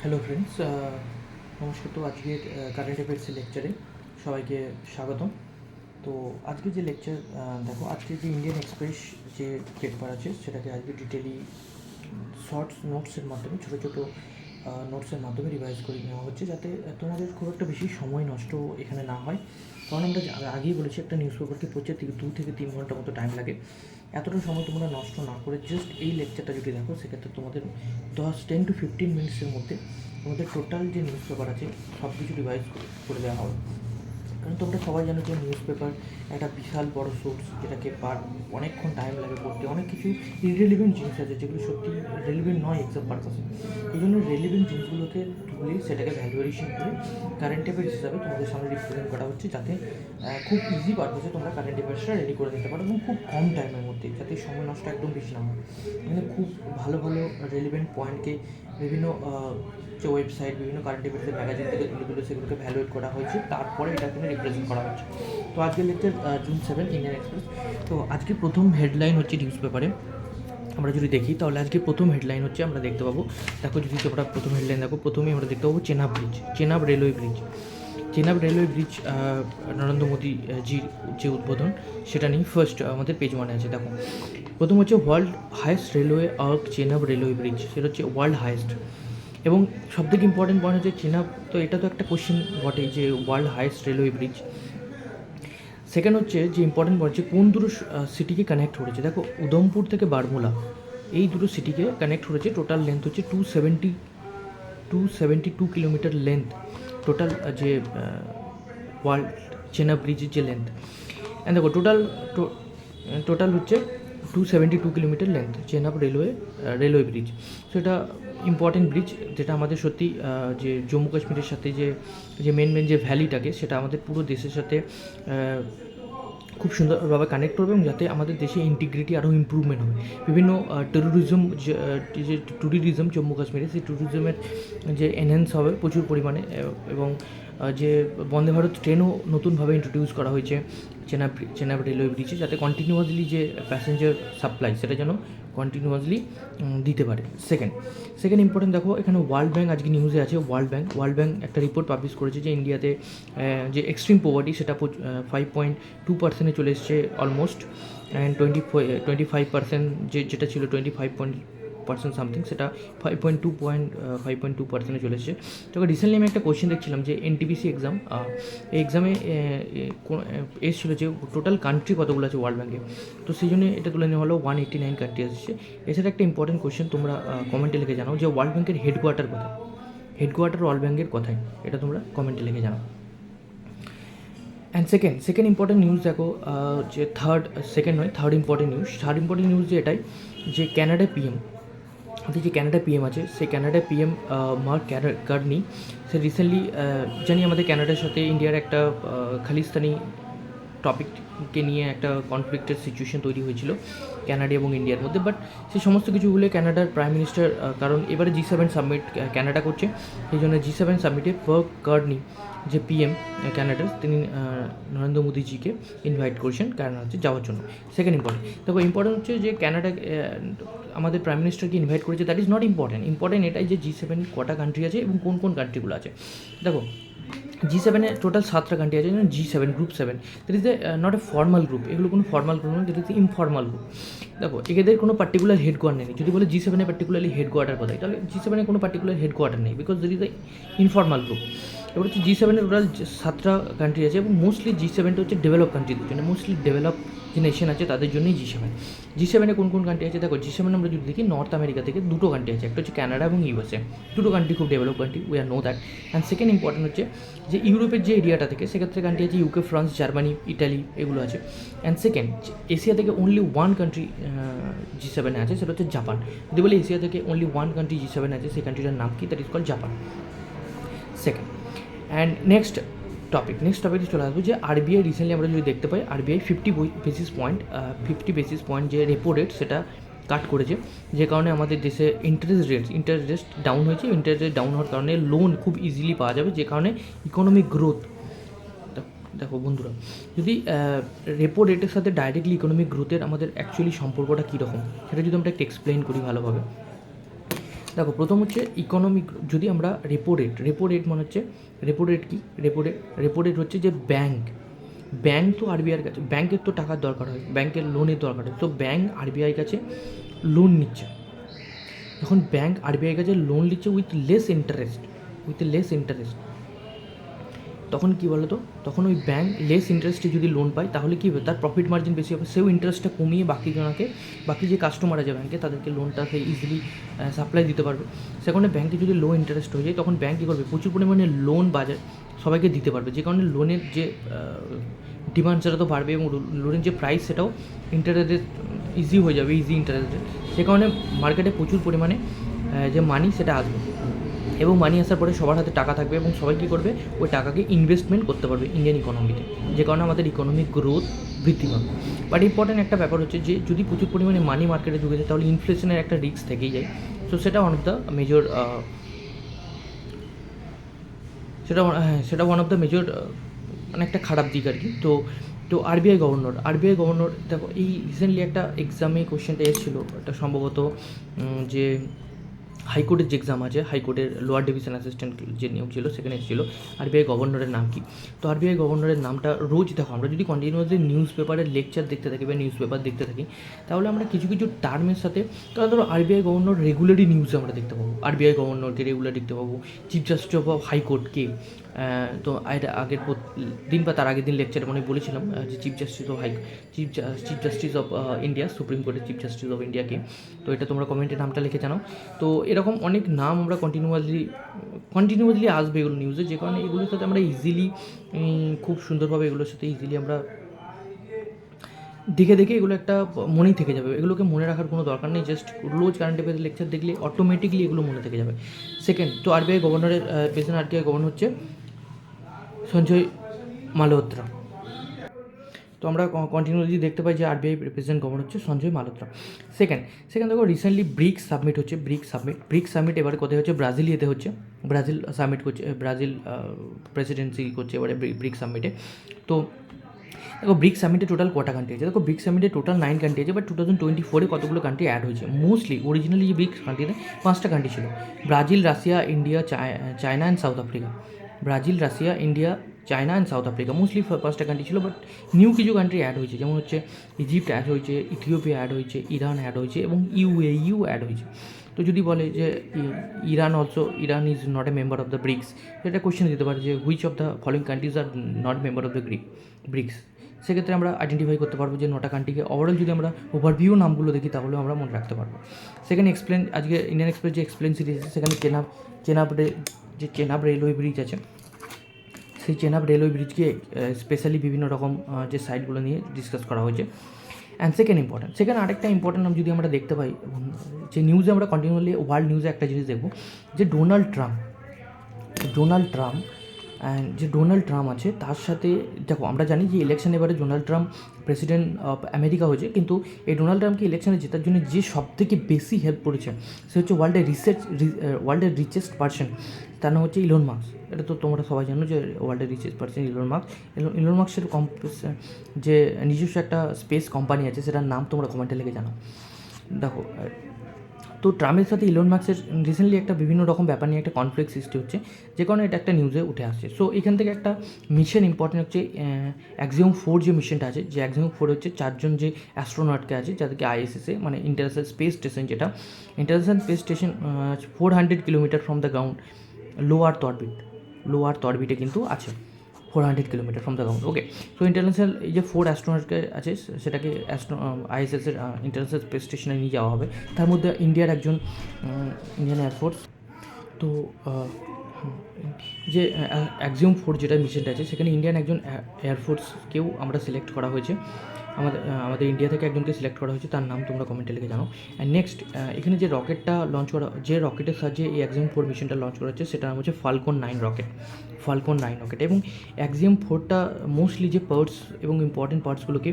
Hello friends, নমস্কার। তো আজকের কারেন্ট অ্যাফেয়ার্সের লেকচারে সবাইকে স্বাগতম। তো আজকে যে লেকচার দেখো, আজকে যে ইন্ডিয়ান এক্সপ্রেস যে পেপার আছে সেটাকে আজকে ডিটেলি শর্টস নোটসের মাধ্যমে ছোটো ছোটো নোটসের মাধ্যমে রিভাইজ করে নেওয়া হচ্ছে, যাতে তোমাদের খুব একটা বেশি সময় নষ্ট এখানে না হয়। কারণ আমরা আগেই বলেছি, একটা নিউজ পেপারকে পড়তে 2 থেকে 3 ঘন্টা মতো টাইম লাগে। এতটা সময় তোমরা নষ্ট না করে জাস্ট এই লেকচারটা যদি দেখো, সেক্ষেত্রে তোমাদের 10-15 মিনিটসের মধ্যে তোমাদের টোটাল যে নিউজ পেপার আছে সব কিছু রিভাইজ করে দেওয়া হবে। কারণ তোমরা সবাই জানো যে নিউজ পেপার একটা বিশাল বড় সোর্স, যেটাকে অনেকক্ষণ টাইম লাগে পড়তে। অনেক কিছু ইররিলেভেন্ট জিনিস আছে যেগুলো সত্যি রেলিভেন্ট নয় এক্সাম পারপাসে। এই জন্য রেলিভেন্ট জিনিসগুলোকে তুলে সেটাকে ভ্যালুয়েশন করে কারেন্ট অ্যাফেয়ার্স হিসাবে তোমাদের সামনে রিপ্রেজেন্ট করা হচ্ছে, যাতে খুব ইজি পারপাসে তোমরা কারেন্ট অ্যাফেয়ার্সটা রেডি করে নিতে পারো এবং খুব কম টাইমের মধ্যে, যাতে সময় নষ্ট একদম বেশি না হয়। এখানে খুব ভালো ভালো রেলিভেন্ট পয়েন্টকে বিভিন্ন যে ওয়েবসাইট, বিভিন্ন কারেন্ট অ্যাফেয়ার্সের ম্যাগাজিন থেকে তুলে সেগুলোকে ভ্যালুয়েট করা হয়েছে, তারপরে এটা এখানে রিপ্রেজেন্ট করা হচ্ছে। তো আজকের লেকচার June 7 ইন্ডিয়ান এক্সপ্রেস। তো আজকে প্রথম হেডলাইন হচ্ছে নিউজ পেপারে আমরা যদি দেখি, তাহলে আজকে প্রথম হেডলাইন হচ্ছে আমরা দেখতে পাবো, দেখো যদি তোমরা প্রথম হেডলাইন দেখো, প্রথমেই আমরা দেখতে পাবো Chenab railway bridge. Chenab railway bridge Narendra Modi জির যে উদ্বোধন, সেটা নিয়ে ফার্স্ট আমাদের পেজ 1 আছে। দেখো, প্রথম হচ্ছে world highest railway arch Chenab railway bridge, সেটা হচ্ছে ওয়ার্ল্ড হাইয়েস্ট। এবং সবথেকে ইম্পর্টেন্ট পয়েন্ট হচ্ছে চেনাব, তো এটা তো একটা কোশ্চেন বটে যে world highest railway bridge. Second হচ্ছে যে ইম্পর্টেন্ট পয়েন্ট হচ্ছে কোন দুটো সিটিকে কানেক্ট করেছে। দেখো, উধমপুর থেকে বারমুলা এই দুটো সিটিকে কানেক্ট করেছে। টোটাল লেন্থ হচ্ছে 272 কিলোমিটার লেন্থ, টোটাল যে ওয়ার্ল্ড চেনাব ব্রিজের যে লেন্থ। অ্যান্ড দেখো টোটাল হচ্ছে 272 kilometre length Chenab railway bridge. So এটা ইম্পর্টেন্ট ব্রিজ, যেটা আমাদের সত্যি যে জম্মু কাশ্মীরের সাথে যে মেন যে ভ্যালিটাকে, সেটা আমাদের পুরো দেশের সাথে খুব সুন্দরভাবে কানেক্ট করবে, এবং যাতে আমাদের দেশে ইন্টিগ্রিটি আরও ইম্প্রুভমেন্ট হবে। বিভিন্ন যে ট্যুরিজম জম্মু কাশ্মীরে, সেই ট্যুরিজমের যে এনহ্যান্স হবে প্রচুর পরিমাণে। এবং যে বন্দে ভারত ট্রেনও নতুনভাবে ইন্ট্রোডিউস করা হয়েছে চেনাব রেলওয়ে ব্রিজে, যাতে কন্টিনিউয়াসলি যে প্যাসেঞ্জার সাপ্লাই সেটা যেন কন্টিনিউয়াসলি দিতে পারে। সেকেন্ড ইম্পর্টেন্ট, দেখো এখানে ওয়ার্ল্ড ব্যাঙ্ক আজকে নিউজে আছে। ওয়ার্ল্ড ব্যাঙ্ক একটা রিপোর্ট পাবলিশ করেছে যে ইন্ডিয়াতে যে এক্সট্রিম পোভার্টি, সেটা 5.2% চলে এসছে অলমোস্ট। অ্যান্ড 25% যেটা ছিল 25% সামথিং, সেটা 5.2% চলে এসছে। তো রিসেন্টলি আমি একটা কোয়েশ্চেন দেখছিলাম যে এনটিপিসি এক্সাম, এই এক্সামে এসেছিলো যে টোটাল কান্ট্রি কতগুলো আছে ওয়ার্ল্ড ব্যাঙ্কে। তো সেই জন্য এটা তুলে নেওয়া হলো 189 কান্ট্রি আসছে। এছাড়া একটা ইম্পর্টেন্ট কোয়েশ্চেন তোমরা কমেন্টে লিখে জানাও যে ওয়ার্ল্ড ব্যাঙ্কের হেডকোয়ার্টার কোথায়। ওয়ার্ল্ড ব্যাঙ্কের কোথায়, এটা তোমরা কমেন্টে লিখে জানাও। অ্যান্ড সেকেন্ড ইম্পর্টেন্ট নিউজ দেখো, যে থার্ড ইম্পর্টেন্ট নিউজ যে এটাই, যে ক্যানাডা পিএম, আমাদের যে ক্যানাডা পিএম আছে, সেই ক্যানাডা পিএম মার্ক কার্নি, সে রিসেন্টলি জানি আমাদের ক্যানাডার সাথে ইন্ডিয়ার একটা খালিস্তানি টপিককে নিয়ে একটা কনফ্লিক্টের সিচুয়েশন তৈরি হয়েছিল ক্যানাডা এবং ইন্ডিয়ার মধ্যে। বাট সেই সমস্ত কিছু ভুলে ক্যানাডার প্রাইম মিনিস্টার, কারণ এবারে G7 সাবমিট ক্যানাডা করছে, সেই জন্য G7 সাবমিটে মার্ক কার্নি যে পিএম ক্যানাডার, তিনি নরেন্দ্র মোদীজিকে ইনভাইট করেছেন কানাডাতে যাওয়ার জন্য। সেকেন্ড ইম্পর্টেন্ট হচ্ছে যে ক্যানাডা আমাদের প্রাইম মিনিস্টারকে ইনভাইট করেছে, দ্যাট ইজ নট ইম্পর্টেন্ট এটাই যে G7 কটা কান্ট্রি আছে এবং কোন কোন কান্ট্রিগুলো আছে। দেখো, G7 টোটাল 7টা কান্ট্রি আছে। G7 group 7, that is not a formal group, এগুলো কোনো ফর্মাল গ্রুপ নয়, দ্যাট ইজ ইনফর্মাল গ্রুপ। দেখো, এদের কোনো পার্টিকুলার হেডকোয়ার্টার নেই। যদি বলে G7 পার্টিকুলারলি হেডকোয়ার্টার কোথায়, তাহলে G7 কোনো পার্টিকুলার হেডকোয়ার্টার নেই, because that is a informal group. এবার হচ্ছে G7 টোটাল 7টা কান্ট্রি আছে, এবং মোস্টলি G7 হচ্ছে ডেভেলপ কান্ট্রিদের জন্য, মোস্টলি ডেভেলপ যে নেশন আছে তাদের জন্যই G7 কোন কোন কান্ট্রি আছে। দেখো, G7 আমরা যদি দেখি, নর্থ আমেরিকা থেকে 2টো কান্ট্রি আছে, একটা হচ্ছে ক্যানাডা এবং USA। 2টো কান্ট্রি খুব develop country, we are know that. And second important হচ্ছে যে ইউরোপের যে এরিয়াটা থেকে, সেক্ষেত্রে কান্ট্রি আছে UK, ফ্রান্স, জার্মানি, ইটালি, এগুলো আছে। অ্যান্ড সেকেন্ড, এশিয়া থেকে অনলি 1 কান্ট্রি G7 আছে, সেটা হচ্ছে জাপান। যদি বলে এশিয়া থেকে অনলি 1 কান্ট্রি G7 আছে, সেই কান্ট্রিটার নাম কি, that is call Japan. Second, and next টপিকে চলে আসবো যে RBI রিসেন্টলি আমরা যদি দেখতে পাই, RBI 50 বেসিস পয়েন্ট যে রেপো রেট, সেটা কাট করেছে, যে কারণে আমাদের দেশে ইন্টারেস্ট ডাউন হয়েছে। ইন্টারেস্ট ডাউন হওয়ার কারণে লোন খুব ইজিলি পাওয়া যাবে, যে কারণে ইকোনমিক গ্রোথ। দেখো বন্ধুরা, যদি রেপো রেটের সাথে ডাইরেক্টলি ইকোনমিক গ্রোথের আমাদের অ্যাকচুয়ালি সম্পর্কটা কীরকম, সেটা যদি আমরা একটু এক্সপ্লেন করি ভালোভাবে। দেখো, প্রথম হচ্ছে ইকোনমিক। যদি আমরা রেপো রেট মানে হচ্ছে, রেপো রেট কি, রেপো রেট হচ্ছে যে ব্যাংক তো আরবিআইয়ের কাছে, ব্যাংকের তো টাকার দরকার হয়, ব্যাংকের লোনের দরকার হয়, তো ব্যাংক আরবিআই কাছে লোন নিচ্ছে। যখন ব্যাংক আরবিআই কাছে লোন নিচ্ছে উইথ লেস ইন্টারেস্ট, তখন কী বলো তো, তখন ওই ব্যাংক লেস ইন্টারেস্টে যদি লোন পায় তাহলে কী হবে, তার প্রফিট মার্জিন বেশি হবে, সেও ইন্টারেস্টটা কমিয়ে বাকি যে কাস্টমার আছে ব্যাংকে তাদেরকে লোনটা সে ইজিলি সাপ্লাই দিতে পারবে। সেখানে ব্যাংকে যদি লো ইন্টারেস্ট হয়ে যায় তখন ব্যাংক কী করবে, প্রচুর পরিমাণে লোন বাজার সবাইকে দিতে পারবে, যে কারণে লোনের যে ডিমান্ড সেটা তো বাড়বে এবং লোনের যে প্রাইস সেটাও ইন্টারেস্ট ইজি হয়ে যাবে, ইজি ইন্টারেস্ট। সে কারণে মার্কেটে প্রচুর পরিমাণে যে মানি সেটা আসবে, এবং মানি আসার পরে সবার হাতে টাকা থাকবে এবং সবাই কী করবে, ওই টাকাকে ইনভেস্টমেন্ট করতে পারবে ইন্ডিয়ান ইকোনমিতে, যে কারণে আমাদের ইকোনমিক গ্রোথ বৃদ্ধি পাবে। বাট ইম্পর্ট্যান্ট একটা ব্যাপার হচ্ছে যে যদি প্রচুর পরিমাণে মানি মার্কেটে ঢুকে যায় তাহলে ইনফ্লেশনের একটা রিস্ক থেকেই যায়। সো সেটা ওয়ান অফ দ্য মেজর সেটা ওয়ান অফ দ্য মেজর মানে একটা খারাপ দিক আর কি। তো আরবিআই গভর্নর দেখো, এই রিসেন্টলি একটা এক্সামে কোশ্চেনটা এসেছিলো, একটা সম্ভবত যে হাইকোর্টের যে এক্সাম আছে, হাইকোর্টের লোয়ার ডিভিশন অ্যাসিস্ট্যান্ট যে নিয়োগ ছিল সেখানে এসেছিলো আরবিআই গভর্নরের নাম কি। তো আরবিআই গভর্নরের নামটা রোজ দেখো, আমরা যদি কন্টিনিউয়াসলি নিউজ পেপারের লেকচার দেখতে থাকি বা নিউজ পেপার দেখতে থাকি তাহলে আমরা কিছু কিছু টার্মের সাথে, কারণ ধরো আরবিআই গভর্নর রেগুলারই নিউজে আমরা দেখতে পাবো, আরবিআই গভর্নরকে রেগুলার দেখতে পাবো, চিফ জাস্টিস অফ হাইকোর্টকে। তো আগের দিন বা তার আগের দিন লেকচারে মনে বলেছিলাম যে chief justice of India, supreme কোর্টের চিফ জাস্টিস অফ ইন্ডিয়াকে। তো এটা তোমরা কমেন্টে নামটা লিখে জানাও। তো এরকম অনেক নাম আমরা কন্টিনিউয়াসলি আসবে এগুলো নিউজে, যে কারণে এগুলোর সাথে আমরা ইজিলি, খুব সুন্দরভাবে এগুলোর সাথে ইজিলি আমরা দেখে এগুলো একটা মনেই থেকে যাবে, এগুলোকে মনে রাখার কোনো দরকার নেই, জাস্ট রোজ কারেন্ট অ্যাফেয়ার্স লেকচার দেখলে অটোমেটিকলি এগুলো মনে থেকে যাবে। সেকেন্ড, তো আরবিআই গভর্নরের প্রেজেন্ট আরবিআই গভর্নর হচ্ছে সঞ্জয় মালহোত্রা। তো আমরা কন্টিনিউসলি দেখতে পাই যে আরবিআই প্রেসিডেন্ট গভর্নর হচ্ছে সঞ্জয় মালহোত্রা। সেকেন্ড দেখো, রিসেন্টলি ব্রিক্স সামিট হচ্ছে, ব্রিক্স সামিট এবারে কোথায় হচ্ছে, ব্রাজিলিয়াতে হচ্ছে, ব্রাজিল সামিট করছে, ব্রাজিল প্রেসিডেন্সি করছে এবারে ব্রিক্স সামিটে। তো দেখো, ব্রিক্স সামিটে টোটাল কটা কান্ট্রি আছে, দেখো ব্রিক্স সামিটে টোটাল 9 কান্ট্রি আছে, বাট 2024 কতগুলো কান্ট্রি অ্যাড হয়েছে। মোস্টলি অরিজিনালি যে ব্রিক্স কান্ট্রিতে 5টা কান্ট্রি ছিল, Brazil, Russia, India, China and south Africa. Brazil, Russia, India, China and south Africa mostly 5টা কান্ট্রি ছিল, বাট নিউ কিছু কান্ট্রি অ্যাড হয়েছে, যেমন হচ্ছে ইজিপ্ট অ্যাড হয়েছে, ইথিওপিয়া অ্যাড হয়েছে, ইরান অ্যাড হয়েছে এবং ইউএইও অ্যাড হয়েছে। তো যদি বলে যে Iran is not a member of the BRICS, সেটা কোয়েশ্চেন দিতে পারে যে which of the following countries are not member of the BRICS. সেক্ষেত্রে আমরা আইডেন্টিফাই করতে পারবো যে 9টা কান্ট্রিকে। ওভারঅল যদি আমরা ওভারভিউ নামগুলো দেখি তাহলে আমরা মনে রাখতে পারবো। সেখানে আজকে ইন্ডিয়ান এক্সপ্রেস যে এক্সপ্লেন সিরিজ আছে সেখানে চেনাব রেলওয়ে ব্রিজ আছে, সেই চেনাব রেলওয়ে ব্রিজকে স্পেশালি বিভিন্ন রকম যে সাইটগুলো নিয়ে ডিসকাস করা হয়েছে। অ্যান্ড সেকেন্ড আরেকটা ইম্পর্টেন্ট নাম যদি আমরা দেখতে পাই, যে নিউজে আমরা কন্টিনিউয়াসলি ওয়ার্ল্ড নিউজে একটা জিনিস দেখবো যে ডোনাল্ড ট্রাম্প আছে, তার সাথে দেখো আমরা জানি যে ইলেকশন এবারে Donald Trump president of America হয়েছে, কিন্তু এই ডোনাল্ড ট্রাম্পকে ইলেকশনে জেতার জন্য যে সবথেকে বেশি হেল্প করেছে সে হচ্ছে ওয়ার্ল্ডের রিচেস্ট পার্সন, তার নাম হচ্ছে ইলন মাস্ক। এটা তো তোমরা সবাই জানো যে ওয়ার্ল্ডের রিচেস্ট পার্সন ইলন মাস্কের যে নিজস্ব একটা স্পেস কোম্পানি আছে সেটার নাম তোমরা কমেন্টে লিখে জানাও। দেখো, তো ট্রাম্পের সাথে ইলন মাস্কের রিসেন্টলি একটা বিভিন্ন রকম ব্যাপার নিয়ে একটা কনফ্লিক্ট সৃষ্টি হচ্ছে, যে কারণে এটা একটা নিউজে উঠে আসছে। সো এখান থেকে একটা মিশন ইম্পর্টেন্ট হচ্ছে অ্যাক্সিওম 4 যে মিশনটা আছে, যে অ্যাক্সিওম 4 হচ্ছে 4জন যে অ্যাস্ট্রোনটকে আছে যাদেরকে আইএসএসে মানে ইন্টারন্যাশনাল স্পেস স্টেশন, যেটা international space station 400 kilometre from the ground, low earth অরবিটে কিন্তু আছে 400 kilometre from the ground. Okay, so international এই যে 4 অ্যাস্ট্রোনটকে আছে সেটাকে আইএসএসের ইন্টারন্যাশনাল স্পেস স্টেশনে নিয়ে যাওয়া হবে। তার মধ্যে ইন্ডিয়ার একজন ইন্ডিয়ান এয়ারফোর্স, তো যে অ্যাক্সিওম 4 যেটা মিশনটা আছে সেখানে ইন্ডিয়ান একজন এয়ারফোর্সকেও আমরা সিলেক্ট করা হয়েছে, আমাদের ইন্ডিয়া থেকে একজনকে সিলেক্ট করা হয়েছে, তার নাম তোমরা কমেন্টে লিখে জানো। অ্যান্ড নেক্সট, এখানে যে রকেটের সাহায্যে এই অ্যাক্সিওম 4 মিশনটা লঞ্চ করা হচ্ছে সেটার নাম হচ্ছে ফাল্কন 9 রকেট। এবং অ্যাক্সিওম 4টা মোস্টলি যে পার্টস এবং ইম্পর্টেন্ট পার্টসগুলোকে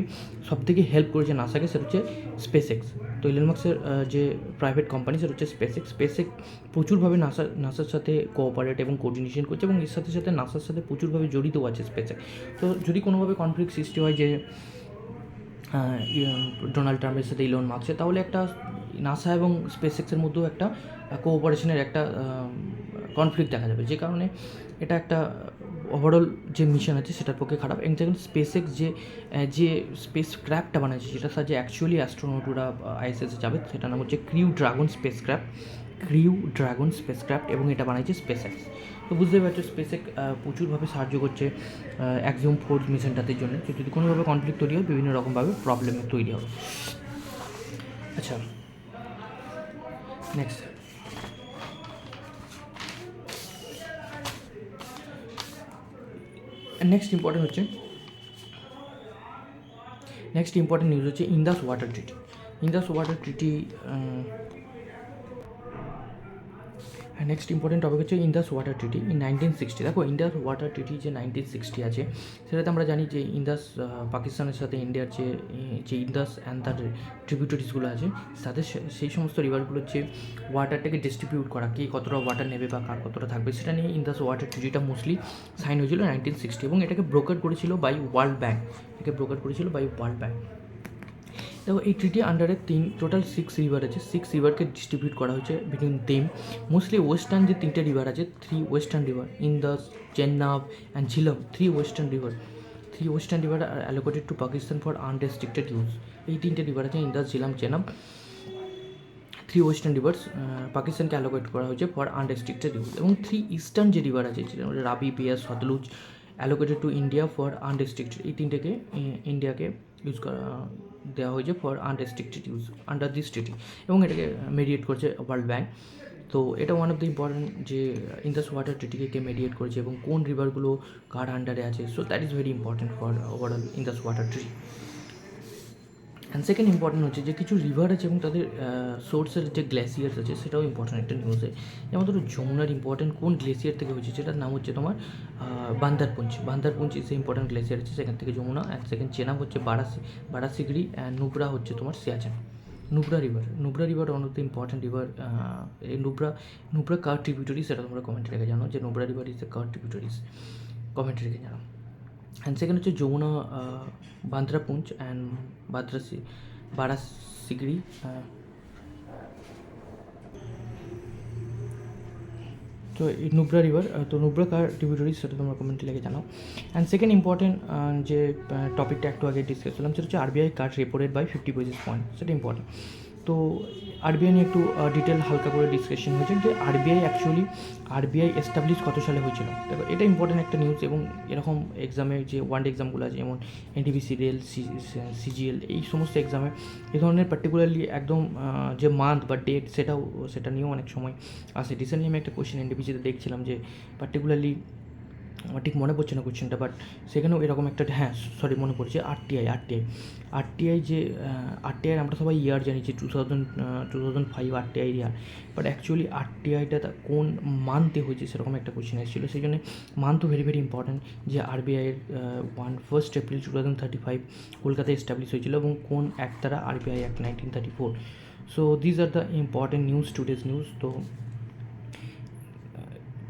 সবথেকে হেল্প করেছে নাসাকে, সেটা হচ্ছে স্পেসএক্স। তো ইলন মাস্কের যে প্রাইভেট কোম্পানি সেটা হচ্ছে স্পেসএক্স প্রচুরভাবে নাসার সাথে কোঅপারেট এবং কোঅর্ডিনেশন করছে, এবং এর সাথে সাথে নাসার সাথে প্রচুরভাবে জড়িত আছে স্পেসএক্স। তো যদি কোনোভাবে কনফ্লিক্ট সৃষ্টি হয় যে ডোনাল্ড ট্রাম্পের সাথে ইলন মাস্কের, তাহলে একটা নাসা এবং স্পেসএক্সের মধ্যেও একটা কোঅপারেশনের একটা কনফ্লিক্ট দেখা যাবে, যে কারণে এটা একটা ওভারঅল যে মিশন আছে সেটার পক্ষে খারাপ। এবং যেমন স্পেস এক্স যে স্পেস ক্র্যাফটটা বানাচ্ছে, যেটা সাহায্যে অ্যাকচুয়ালি অ্যাস্ট্রোনটরা আইএসএসে যাবে, সেটার নাম হচ্ছে ক্রিউ ড্রাগন স্পেস ক্রাফট, এবং এটা বানাইছে স্পেস এক্স। তো বুঝতেই পারছো স্পেস এক্স প্রচুরভাবে সাহায্য করছে অ্যাক্সিওম 4 মিশনটাতে জন্য। যদি কোনোভাবে কনফ্লিক্ট তৈরি হয়, বিভিন্ন রকমভাবে প্রবলেম তৈরি হবে। আচ্ছা, নেক্সট ইম্পর্টেন্ট নিউজ হচ্ছে Indus water treaty. Next important topic হচ্ছে ইন্দাস ওয়াটার ট্রিটি ইন 1960। দেখো ইন্দাস ওয়াটার ট্রিটি যে 1960 আছে, সেটাতে আমরা জানি যে ইন্দাস পাকিস্তানের সাথে ইন্ডিয়ার যে ইন্দাস অ্যান্ড তার ট্রিবিউটারিজগুলো আছে, তাদের সেই সমস্ত রিভারগুলোর যে ওয়াটারটাকে ডিস্ট্রিবিউট করা, কে কতটা ওয়াটার নেবে বা কার কতটা থাকবে, সেটা নিয়ে ইন্দাস ওয়াটার ট্রিটিটা মোস্টলি সাইন হয়েছিল 1960, এবং এটাকে ব্রোকার করেছিল বাই ওয়ার্ল্ড ব্যাঙ্ক। দেখো এই ট্রিটি আন্ডারে টোটাল 6 রিভার আছে, 6 রিভারকে ডিস্ট্রিবিউট করা হয়েছে বিটুইন দেম। মোস্টলি ওয়েস্টার্ন যে 3টে রিভার আছে, 3 western river Indus, Chenab and Jhelum, 3 western river are allocated to Pakistan for unrestricted use. এই 3টে রিভার আছে ইন্দাস, ঝিলম, চেনাব, 3 ওয়েস্টার্ন রিভার্স পাকিস্তানকে অ্যালোকেট করা হয়েছে ফর আনরেস্ট্রিক্টেড ইউজ। এবং 3 ইস্টার্ন যে রিভার আছে, Ravi, Beas, Sutlej, allocated to India for unrestricted, এই 3টেকে ইন্ডিয়াকে ইউজ করা দেওয়া হয়েছে for unrestricted use under this treaty, এবং এটাকে মেডিয়েট করছে ওয়ার্ল্ড ব্যাঙ্ক। তো এটা ওয়ান অফ দ্য ইম্পর্টেন্ট যে ইন্দাস ওয়াটার ট্রিটিকে কে মেডিয়েট করেছে এবং কোন রিভারগুলো কার আন্ডারে আছে। So that is very important for overall Indus water treaty. And second important হচ্ছে যে কিছু রিভার আছে এবং তাদের সোর্সের যে গ্লেসিয়ার্স আছে, সেটাও ইম্পর্টেন্ট একটা নিউজে। যেমন ধরো যমুনার ইম্পর্টেন্ট কোন গ্লেসিয়ার থেকে হয়েছে, সেটার নাম হচ্ছে তোমার বান্দারপুঞ্জ ইজ ইম্পর্টেন্ট গ্লেসিয়ার আছে, সেখান থেকে যমুনা। অ্যান্ড সেকেন্ড চেনাব হচ্ছে বারাসিগড়ি, অ্যান্ড নুব্রা হচ্ছে তোমার Siachen. Nubra river one of the important river. এই নুব্রা কার ট্রিবিউটারি, সেটা তোমরা কমেন্টে রেখে জানো যে Nubra river is the car tributaries, কমেন্টে রেখে জানো। অ্যান্ড সেকেন্ড হচ্ছে যমুনা বান্দ্রাপুঞ্জ অ্যান্ড বারাসিগড়ি। তো এই নুব্রা রিভার, তো নুব্রা কার ট্রিবিউটারি, সেটা তোমরা কমেন্টে লিখে জানাও। অ্যান্ড সেকেন্ড ইম্পর্টেন্ট যে টপিকটা একটু আগে ডিসকাস করলাম, সেটা হচ্ছে RBI cut repo rate by 50 basis point, সেটা ইম্পর্টেন্ট। তো আরবিআই নিয়ে একটু ডিটেল হালকা করে ডিসকাশন হয়েছে যে আরবিআই এস্টাবলিশ কত সালে হয়েছিল। দেখো এটা ইম্পর্টেন্ট একটা নিউজ, এবং এরকম এক্সামে যে ওয়ান ডে এক্সামগুলো আছে, যেমন এনটিপিসি, রেল, সিজিএল, এই সমস্ত এক্সামে এই ধরনের পার্টিকুলারলি একদম যে মান্থ বা ডেট, সেটা নিয়েও অনেক সময় আসে। রিসেন্টলি আমি একটা কোয়েশ্চেন এনটিপিসিতে দেখছিলাম যে পার্টিকুলারলি, আমার ঠিক মনে পড়ছে না কোয়েশ্চেনটা, বাট সেখানেও এরকম একটা, হ্যাঁ সরি মনে পড়ছে, আরটিআই যে আরটিআই আমরা সবাই ইয়ার জানি যে 2005 আরটিআই ইয়ার, বাট অ্যাকচুয়ালি আরটিআইটা কোন মান্থে হয়েছে সেরকম একটা কোয়েশ্চেন এসেছিলো। সেই জন্য মান্থও ভেরি ভেরি ইম্পর্ট্যান্ট, যে আরবিআইয়ের 1 এপ্রিল 2035 কলকাতায় এস্টাবলিশ হয়েছিল, এবং কোন অ্যাক্ট দ্বারা, RBI act 1934। So these are the important today's news. তো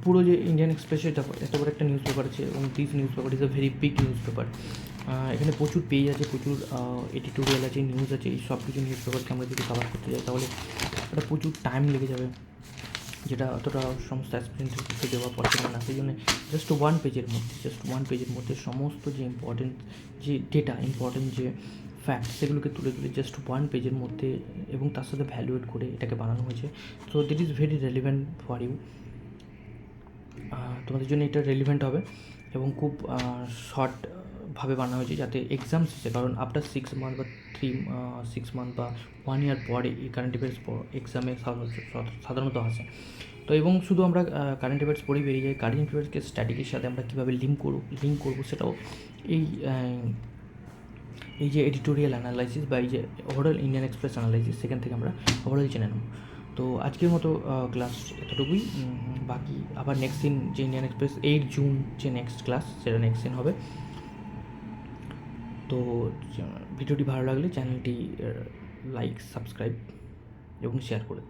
পুরো যে ইন্ডিয়ান এক্সপ্রেসের এত বড় একটা নিউজ পেপার আছে, এবং this news paper is a very big news paper. এখানে প্রচুর পেজ আছে, প্রচুর এডিটোরিয়াল আছে, নিউজ আছে। এই সব কিছু নিউজ পেপারকে আমরা যদি কভার করতে যাই, তাহলে এটা প্রচুর টাইম লেগে যাবে, যেটা অতটা সমস্ত অ্যাসপিরেন্টের ক্ষেত্রে দেওয়া পসিবল না। সেই জন্য জাস্ট ওয়ান পেজের মধ্যে সমস্ত যে ইম্পর্টেন্ট যে ডেটা, ইম্পর্টেন্ট যে ফ্যাক্ট, সেগুলোকে তুলে জাস্ট ওয়ান পেজের মধ্যে, এবং তার সাথে ভ্যালুয়েট করে এটাকে বানানো হয়েছে। So this is very relevant for you, তোমাদের জন্য এটা রেলিভেন্ট হবে, এবং খুব শর্টভাবে বানানো হয়েছে যাতে এক্সাম শেষে, কারণ আফটার 6 মান্থ বা 6 মান্থ বা 1 ইয়ার পরে এই কারেন্ট অ্যাফেয়ার্স এক্সামে সাধারণত আসে। তো এবং শুধু আমরা কারেন্ট অ্যাফেয়ার্স পড়েই বেরিয়ে যাই, কারেন্ট অ্যাফেয়ার্সকে স্ট্যাটিকের সাথে আমরা কীভাবে লিঙ্ক করবো সেটাও এই যে এডিটোরিয়াল অ্যানালাইসিস বা এই যে ওভারঅল ইন্ডিয়ান এক্সপ্রেস অ্যানালাইসিস, সেখান থেকে আমরা ওভারঅল জেনে নেব। তো আজকের মতো ক্লাস এতটুকুই। বাকি আবার নেক্সট দিন যে ইন্ডিয়ান এক্সপ্রেস 8 জুন যে নেক্সট ক্লাস, সেটা নেক্সট দিন হবে। তো ভিডিওটি ভালো লাগলে চ্যানেলটি লাইক, সাবস্ক্রাইব এবং শেয়ার করে